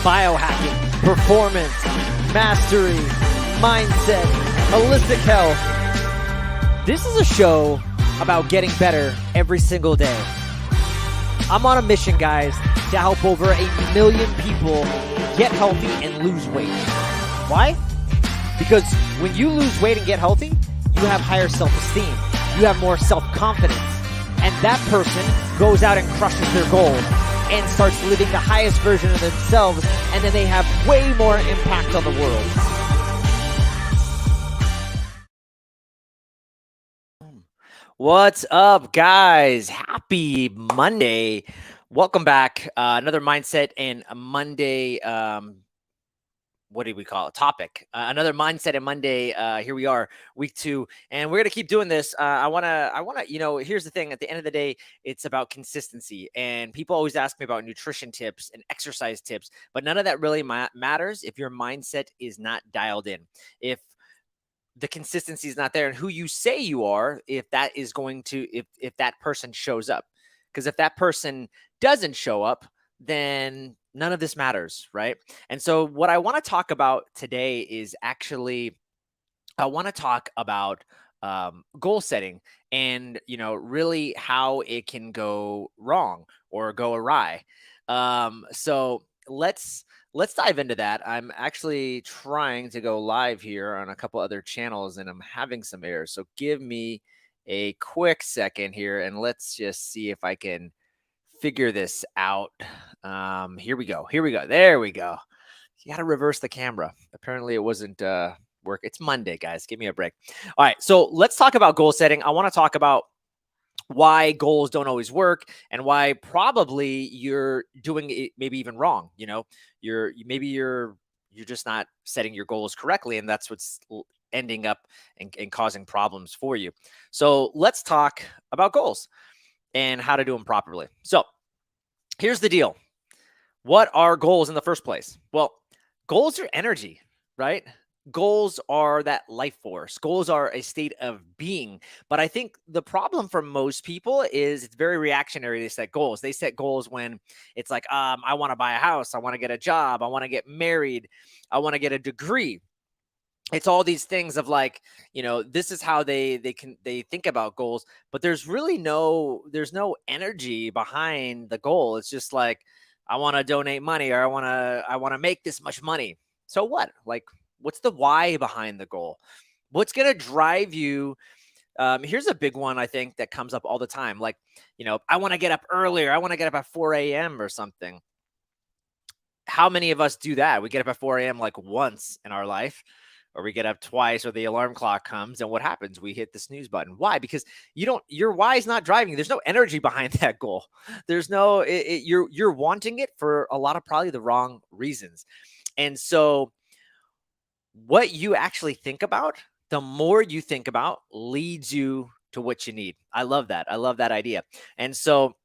biohacking, performance, mastery, mindset, holistic health. This is a show about getting better every single day. I'm on a mission, guys, to help over 1 million people get healthy and lose weight. Why? Because when you lose weight and get healthy, you have higher self-esteem. You have more self-confidence. And that person goes out and crushes their goal and starts living the highest version of themselves, and then they have way more impact on the world. What's up, guys? Happy Monday. Welcome back. Another Mindset and Monday, what do we call it? Topic. Another Mindset and Monday. Here we are, week 2, and we're gonna keep doing this. I wanna, here's the thing. At the end of the day, it's about consistency. And people always ask me about nutrition tips and exercise tips, but none of that really matters if your mindset is not dialed in. If the consistency is not there, and who you say you are, if that is going to, if that person shows up, because if that person doesn't show up, then none of this matters, right? And so what I want to talk about today is actually, I want to talk about goal setting and, really how it can go wrong or go awry. So let's dive into that. I'm actually trying to go live here on a couple other channels, and I'm having some errors. So give me a quick second here, and let's just see if I can figure this out. Here we go. There we go. You got to reverse the camera. Apparently it wasn't work. It's Monday, guys. Give me a break. All right. So let's talk about goal setting. I want to talk about why goals don't always work and why probably you're doing it maybe even wrong. You're just not setting your goals correctly, and that's what's ending up and causing problems for you. So let's talk about goals and how to do them properly. So here's the deal. What are goals in the first place? Well, goals are energy, right? Goals are that life force. Goals are a state of being. But I think the problem for most people is it's very reactionary to set goals. They set goals when it's like, I want to buy a house. I want to get a job. I want to get married. I want to get a degree. It's all these things of like, this is how they think about goals, but there's no energy behind the goal. It's just like, I want to donate money, or I want to make this much money. So what? Like, what's the why behind the goal? What's going to drive you? Here's a big one I think that comes up all the time. Like, I want to get up earlier. I want to get up at 4 a.m. or something. How many of us do that? We get up at 4 a.m. like once in our life, or we get up twice, or the alarm clock comes, and what happens? We hit the snooze button. Why? Because your why is not driving. There's no energy behind that goal. There's no, you're wanting it for a lot of probably the wrong reasons. And so what you actually think about, the more you think about, leads you to what you need. I love that. I love that idea. And so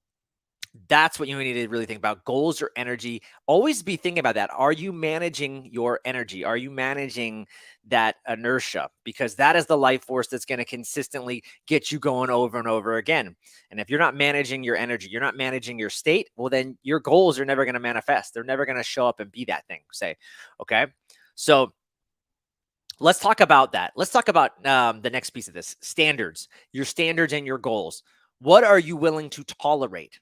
that's what you need to really think about. Goals or energy. Always be thinking about that. Are you managing your energy? Are you managing that inertia? Because that is the life force that's going to consistently get you going over and over again. And if you're not managing your energy, you're not managing your state, well, then your goals are never going to manifest. They're never going to show up and be that thing, say. Okay. So let's talk about that. Let's talk about the next piece of this. Standards. Your standards and your goals. What are you willing to tolerate?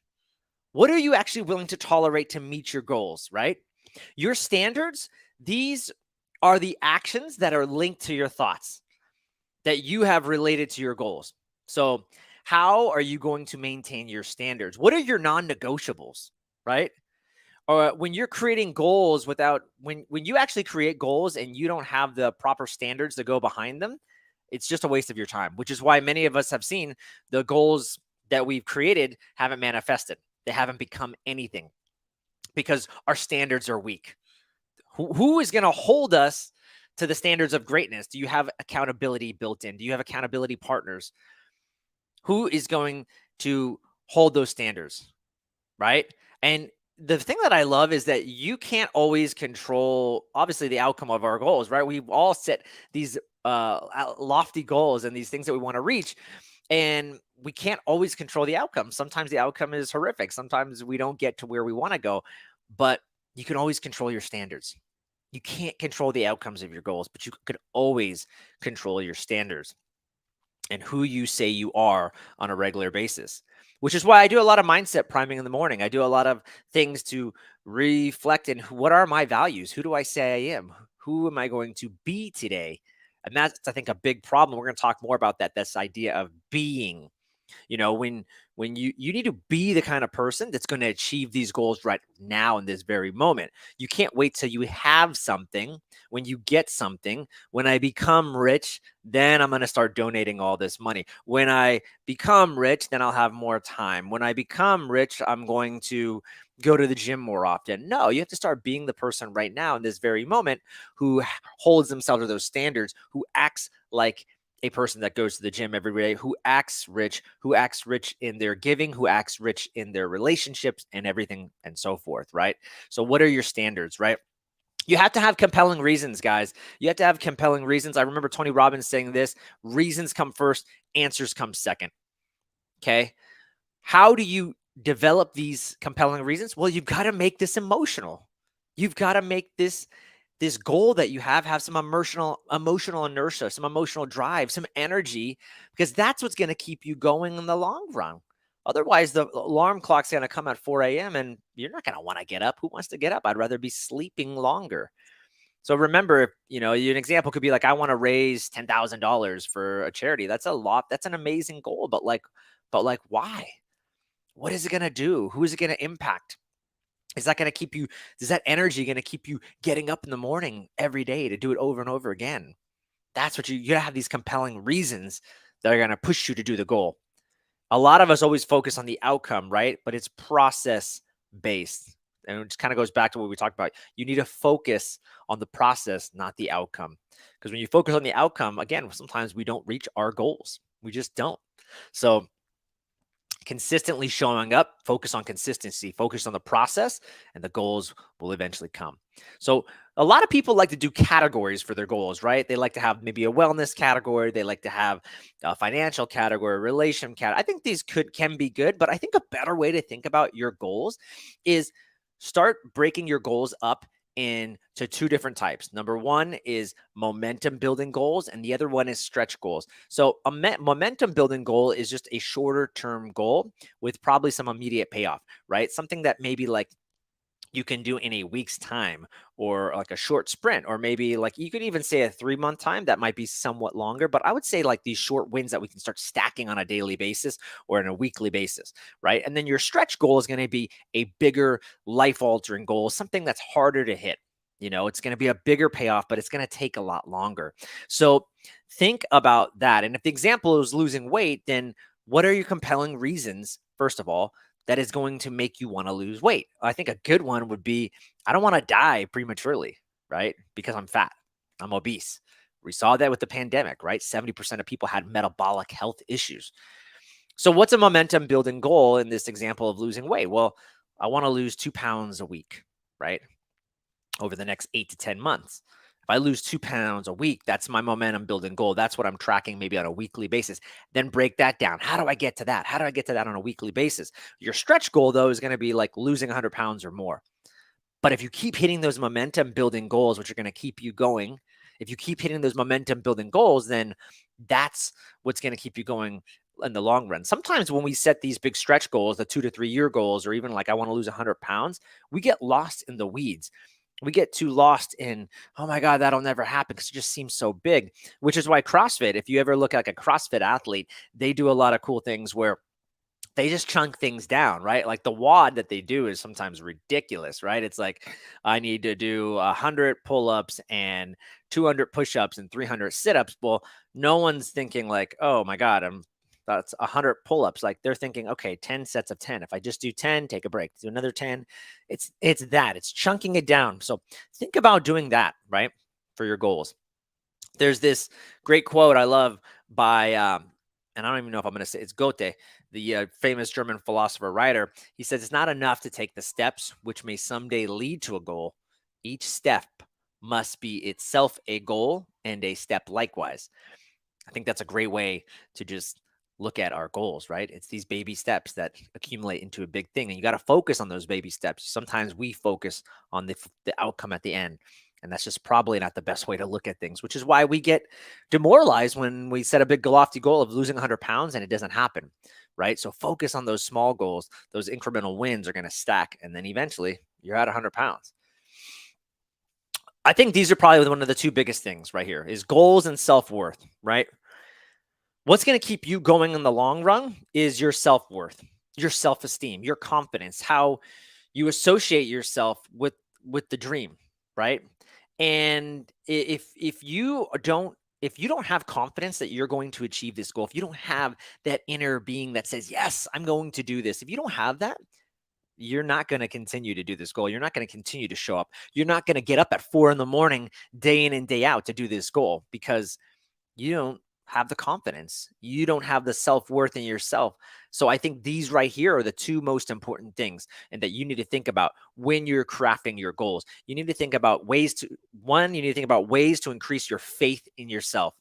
What are you actually willing to tolerate to meet your goals, right? Your standards, these are the actions that are linked to your thoughts that you have related to your goals. So how are you going to maintain your standards? What are your non-negotiables, right? Or when you're creating goals when you actually create goals and you don't have the proper standards to go behind them, it's just a waste of your time, which is why many of us have seen the goals that we've created haven't manifested. They haven't become anything because our standards are weak. Who is going to hold us to the standards of greatness? Do you have accountability built in? Do you have accountability partners? Who is going to hold those standards, right? And the thing that I love is that you can't always control, obviously, the outcome of our goals, right? We've all set these lofty goals and these things that we want to reach. And we can't always control the outcome. Sometimes the outcome is horrific. Sometimes we don't get to where we want to go. But You can always control your standards. You can't control the outcomes of your goals, but you could always control your standards and who you say you are on a regular basis, which is why I do a lot of mindset priming in the morning. I do a lot of things to reflect in what are my values? Who do I say I am? Who am I going to be today? And that's, I think, a big problem. We're going to talk more about that, this idea of being. When you need to be the kind of person that's going to achieve these goals right now in this very moment. You can't wait till you have something. When you get something, when I become rich, then I'm going to start donating all this money. When I become rich, then I'll have more time. When I become rich, I'm going to go to the gym more often. No, you have to start being the person right now in this very moment who holds themselves to those standards, who acts like a person that goes to the gym every day, who acts rich in their giving, who acts rich in their relationships and everything and so forth, right? So what are your standards, right? You have to have compelling reasons, guys. You have to have compelling reasons. I remember Tony Robbins saying this: reasons come first, answers come second. Okay. How do you develop these compelling reasons? Well, you've got to make this emotional. You've got to make this goal that you have some emotional inertia, some emotional drive, some energy, because that's what's going to keep you going in the long run. Otherwise, the alarm clock's going to come at 4 a.m. and you're not going to want to get up. Who wants to get up? I'd rather be sleeping longer. So remember, an example could be like, I want to raise $10,000 for a charity. That's a lot. That's an amazing goal. But why? What is it going to do? Who is it going to impact? Is that going to keep you, is that energy going to keep you getting up in the morning every day to do it over and over again? That's what you got to have, these compelling reasons that are going to push you to do the goal. A lot of us always focus on the outcome, right? But it's process based. And it just kind of goes back to what we talked about. You need to focus on the process, not the outcome. Because when you focus on the outcome, again, sometimes we don't reach our goals. We just don't. So consistently showing up, focus on consistency, focus on the process, and the goals will eventually come. So a lot of people like to do categories for their goals, right? They like to have maybe a wellness category. They like to have a financial category, relation category. I think these can be good, but I think a better way to think about your goals is start breaking your goals up into two different types. Number one is momentum building goals, and the other one is stretch goals. So a momentum building goal is just a shorter term goal with probably some immediate payoff, right? Something that maybe like you can do in a week's time, or like a short sprint, or maybe like you could even say a 3-month time. That might be somewhat longer, but I would say like these short wins that we can start stacking on a daily basis or on a weekly basis, right? And then your stretch goal is going to be a bigger life altering goal, something that's harder to hit. It's going to be a bigger payoff, but it's going to take a lot longer. So think about that. And if the example is losing weight, then what are your compelling reasons, first of all, that is going to make you want to lose weight? I think a good one would be, I don't want to die prematurely, right? Because I'm fat, I'm obese. We saw that with the pandemic, right? 70% of people had metabolic health issues. So what's a momentum building goal in this example of losing weight? Well, I want to lose 2 pounds a week, right? Over the next 8 to 10 months. If I lose 2 pounds a week, that's my momentum building goal. That's what I'm tracking maybe on a weekly basis. Then break that down. How do I get to that? How do I get to that on a weekly basis? Your stretch goal, though, is going to be like losing 100 pounds or more. But if you keep hitting those momentum building goals, which are going to keep you going, if you keep hitting those momentum building goals, then that's what's going to keep you going in the long run. Sometimes when we set these big stretch goals, the 2 to 3 year goals, or even like I want to lose 100 pounds, we get lost in the weeds. We get too lost in, oh my God, that'll never happen, because it just seems so big, which is why CrossFit, if you ever look at like a CrossFit athlete, they do a lot of cool things where they just chunk things down, right? Like the WOD that they do is sometimes ridiculous, right? It's like, I need to do 100 pull-ups and 200 push-ups and 300 sit-ups. Well, no one's thinking like, oh my God, that's 100 pull-ups. Like they're thinking, okay, 10 sets of 10. If I just do 10, take a break, do another 10. It's chunking it down. So think about doing that, right? For your goals. There's this great quote I love by, and I don't even know if I'm going to say it's Goethe, the famous German philosopher writer. He says, it's not enough to take the steps which may someday lead to a goal. Each step must be itself a goal and a step likewise. I think that's a great way to just look at our goals, right? It's these baby steps that accumulate into a big thing, and you got to focus on those baby steps. Sometimes we focus on the outcome at the end, and that's just probably not the best way to look at things, which is why we get demoralized when we set a big lofty goal of losing 100 pounds and it doesn't happen, right? So focus on those small goals. Those incremental wins are going to stack, and then eventually you're at 100 pounds. I think these are probably one of the two biggest things right here is goals and self-worth, right? What's going to keep you going in the long run is your self-worth, your self-esteem, your confidence, how you associate yourself with the dream, right? And if you don't have confidence that you're going to achieve this goal, if you don't have that inner being that says, "Yes, I'm going to do this." If you don't have that, you're not going to continue to do this goal. You're not going to continue to show up. You're not going to get up at 4 a.m, day in and day out to do this goal because you don't have the confidence. You don't have the self-worth in yourself. So I think these right here are the two most important things and that you need to think about when you're crafting your goals. You need to think about you need to think about ways to increase your faith in yourself,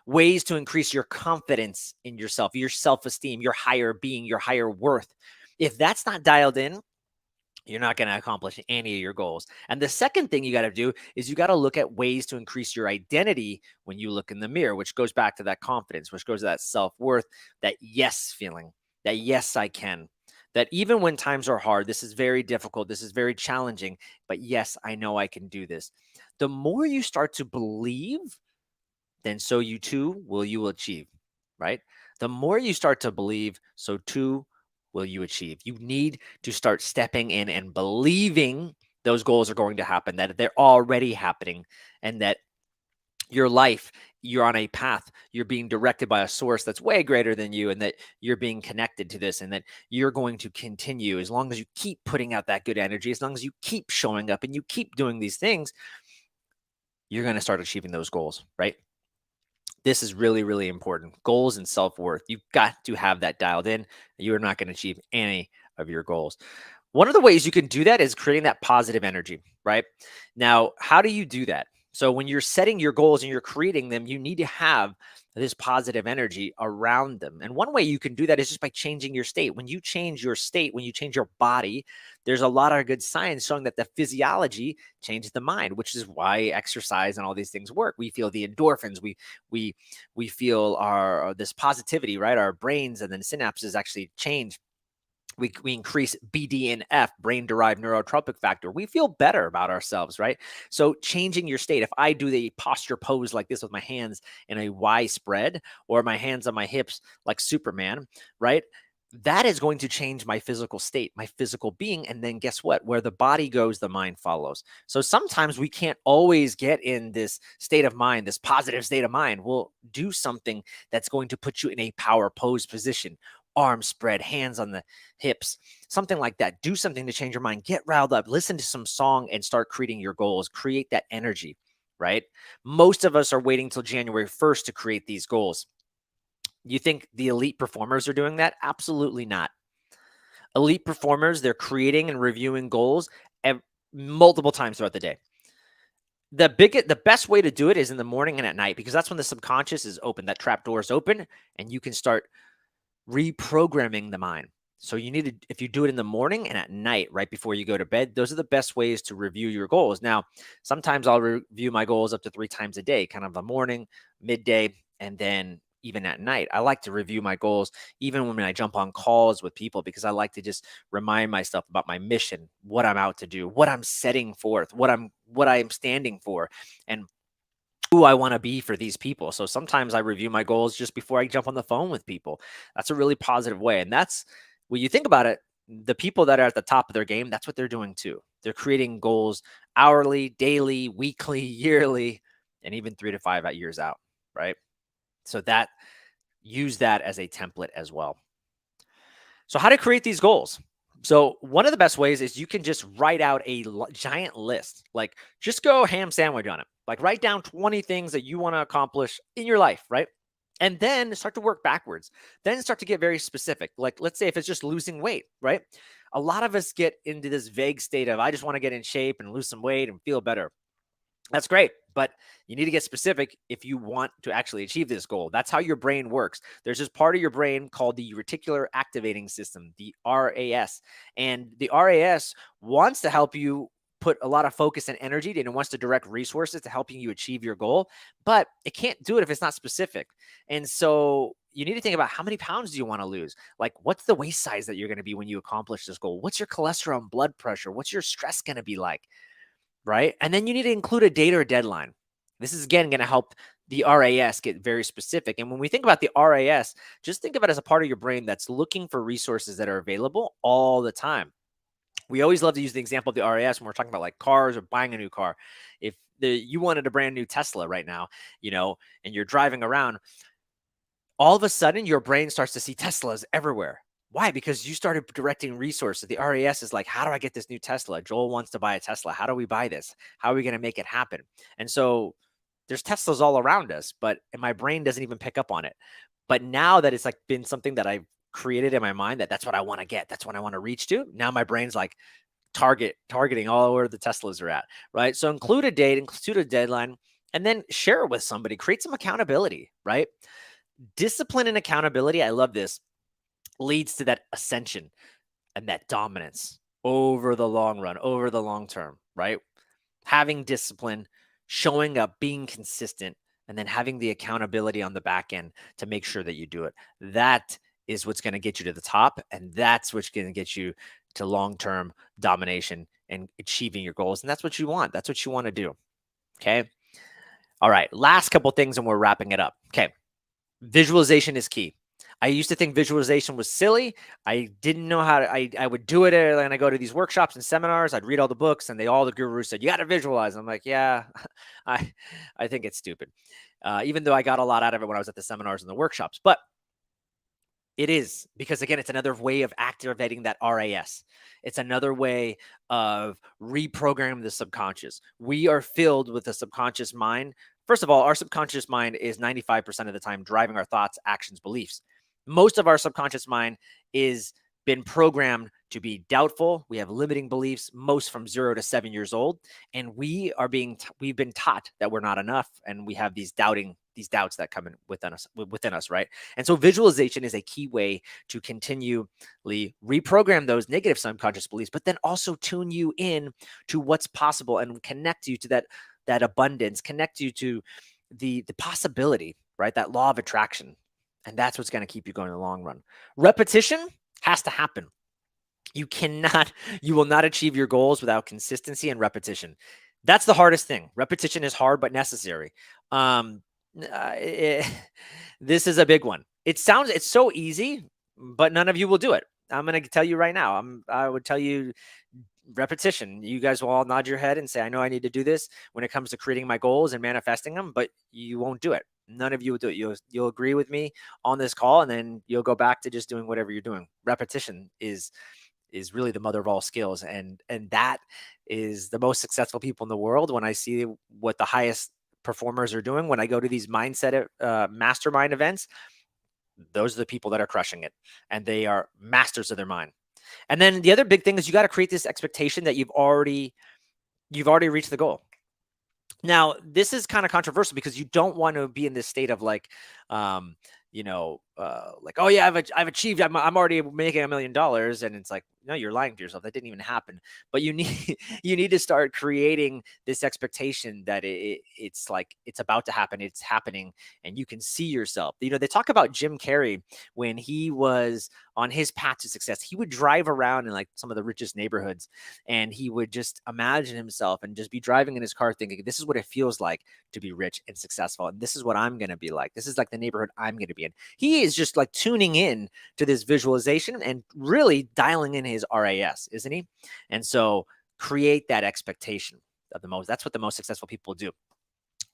ways to increase your confidence in yourself, your self-esteem, your higher being, your higher worth. If that's not dialed in, you're not going to accomplish any of your goals. And the second thing you got to do is you got to look at ways to increase your identity when you look in the mirror, which goes back to that confidence, which goes to that self-worth, that yes feeling, that yes, I can. That even when times are hard, this is very difficult, this is very challenging, but yes, I know I can do this. The more you start to believe, then so you too will you achieve, right? The more you start to believe, so too will you achieve. You need to start stepping in and believing those goals are going to happen, that they're already happening, and that your life, you're on a path, you're being directed by a source that's way greater than you, and that you're being connected to this, and that you're going to continue as long as you keep putting out that good energy, as long as you keep showing up and you keep doing these things, you're going to start achieving those goals, right? This is really, really important. Goals and self-worth. You've got to have that dialed in. You are not going to achieve any of your goals. One of the ways you can do that is creating that positive energy, right? Now, how do you do that? So when you're setting your goals and you're creating them, you need to have this positive energy around them. And one way you can do that is just by changing your state. When you change your state, when you change your body, there's a lot of good science showing that the physiology changes the mind, which is why exercise and all these things work. We feel the endorphins, we we feel our this positivity, right? Our brains and then synapses actually change. We increase BDNF, brain-derived neurotropic factor. We feel better about ourselves, right? So changing your state. If I do the posture pose like this with my hands in a Y spread or my hands on my hips like Superman, right? That is going to change my physical state, my physical being. And then guess what? Where the body goes, the mind follows. So sometimes we can't always get in this state of mind, this positive state of mind. We'll do something that's going to put you in a power pose position, arms spread, hands on the hips, something like that. Do something to change your mind. Get riled up. Listen to some song and start creating your goals. Create that energy, right? Most of us are waiting till January 1st to create these goals. You think the elite performers are doing that? Absolutely not. Elite performers, they're creating and reviewing goals multiple times throughout the day. The best way to do it is in the morning and at night, because that's when the subconscious is open. That trap door is open and you can start reprogramming the mind. So you need to, if you do it in the morning and at night, right before you go to bed, those are the best ways to review your goals. Now, sometimes I'll review my goals up to 3 times a day, kind of the morning, midday, and then even at night. I like to review my goals, even when I jump on calls with people, because I like to just remind myself about my mission, what I'm out to do, what I'm setting forth, what I'm standing for, and who I want to be for these people. So sometimes I review my goals just before I jump on the phone with people. That's a really positive way. And that's when you think about it, the people that are at the top of their game, that's what they're doing too. They're creating goals hourly, daily, weekly, yearly, and even 3 to 5 years out, right? So that use that as a template as well. So how to create these goals? So one of the best ways is you can just write out a giant list, like just go ham sandwich on it. Like write down 20 things that you want to accomplish in your life, right? And then start to work backwards. Then start to get very specific. Like let's say if it's just losing weight, right? A lot of us get into this vague state of I just want to get in shape and lose some weight and feel better. That's great. but you need to get specific if you want to actually achieve this goal. That's how your brain works. There's this part of your brain called the reticular activating system, the RAS. And the RAS wants to help you put a lot of focus and energy, and it wants to direct resources to helping you achieve your goal, but it can't do it if it's not specific. And so you need to think about, how many pounds do you want to lose? Like, what's the waist size that you're going to be when you accomplish this goal? What's your cholesterol and blood pressure? What's your stress going to be like? Right? And then you need to include a date or a deadline. This is, again, going to help the RAS get very specific. And when we think about the RAS, just think of it as a part of your brain that's looking for resources that are available all the time. We always love to use the example of the RAS when we're talking about like cars or buying a new car. If you wanted a brand new Tesla right now, and you're driving around, all of a sudden your brain starts to see Teslas everywhere. Why? Because you started directing resources. The RAS is like, how do I get this new Tesla? Joel wants to buy a Tesla. How do we buy this? How are we going to make it happen? And so there's Teslas all around us, but my brain doesn't even pick up on it. But now that it's like been something that I've created in my mind, that's what I want to get, that's what I want to reach to. Now my brain's like targeting all where the Teslas are at, right? So include a date, include a deadline, and then share it with somebody. Create some accountability, right? Discipline and accountability, I love this, leads to that ascension and that dominance over the long run, over the long term, right? Having discipline, showing up, being consistent, and then having the accountability on the back end to make sure that you do it. That is what's going to get you to the top. And that's what's going to get you to long-term domination and achieving your goals. And that's what you want. That's what you want to do. Okay. All right. Last couple things and we're wrapping it up. Okay. Visualization is key. I used to think visualization was silly. I didn't know how to, I would do it. And I go to these workshops and seminars, I'd read all the books, and all the gurus said, you got to visualize. I'm like, yeah, I think it's stupid. Even though I got a lot out of it when I was at the seminars and the workshops, but it is, because again, it's another way of activating that RAS. It's another way of reprogramming the subconscious. We are filled with a subconscious mind. First of all, our subconscious mind is 95% of the time driving our thoughts, actions, beliefs. Most of our subconscious mind is been programmed to be doubtful. We have limiting beliefs, most from 0 to 7 years old. And we've been taught that we're not enough. And we have these doubts that come in within us, right? And so visualization is a key way to continually reprogram those negative subconscious beliefs, but then also tune you in to what's possible and connect you to that abundance, connect you to the possibility, right? That law of attraction. And that's what's going to keep you going in the long run. Repetition has to happen. You will not achieve your goals without consistency and repetition. That's the hardest thing. Repetition is hard, but necessary. This is a big one. It's so easy, but none of you will do it. I'm going to tell you right now. I would tell you repetition. You guys will all nod your head and say, I know I need to do this when it comes to creating my goals and manifesting them, but you won't do it. None of you will do it. You'll agree with me on this call, and then you'll go back to just doing whatever you're doing. Repetition is really the mother of all skills. And that is the most successful people in the world. When I see what the highest performers are doing, when I go to these mindset mastermind events, those are the people that are crushing it, and they are masters of their mind. And then the other big thing is you got to create this expectation that you've already reached the goal. Now, this is kind of controversial because you don't want to be in this state of like, like, oh yeah, I've achieved, I'm already making $1 million. And it's like, no, you're lying to yourself. That didn't even happen. But you need to start creating this expectation that it's like, it's about to happen. It's happening. And you can see yourself. They talk about Jim Carrey when he was on his path to success. He would drive around in like some of the richest neighborhoods, and he would just imagine himself and just be driving in his car thinking, this is what it feels like to be rich and successful. And this is what I'm going to be like. This is like the neighborhood I'm going to be in. He is just like tuning in to this visualization and really dialing in his RAS, isn't he? And so create that expectation of that's what the most successful people do.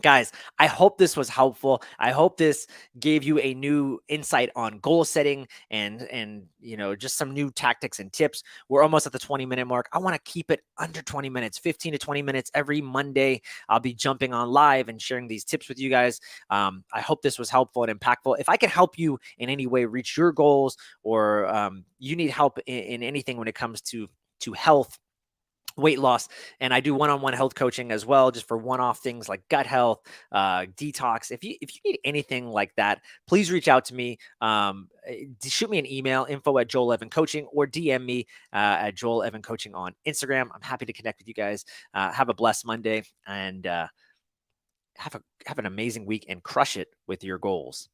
Guys, I hope this was helpful. I hope this gave you a new insight on goal setting and just some new tactics and tips. We're almost at the 20-minute mark. I want to keep it under 20 minutes, 15 to 20 minutes every Monday. I'll be jumping on live and sharing these tips with you guys. I hope this was helpful and impactful. If I can help you in any way reach your goals, or you need help in anything when it comes to health, weight loss, and I do one-on-one health coaching as well, just for one-off things like gut health, detox. If you need anything like that, please reach out to me. Shoot me an email, info@joelevancoaching, or DM me at Joel Evan Coaching on Instagram. I'm happy to connect with you guys. Have a blessed Monday, and have an amazing week, and crush it with your goals.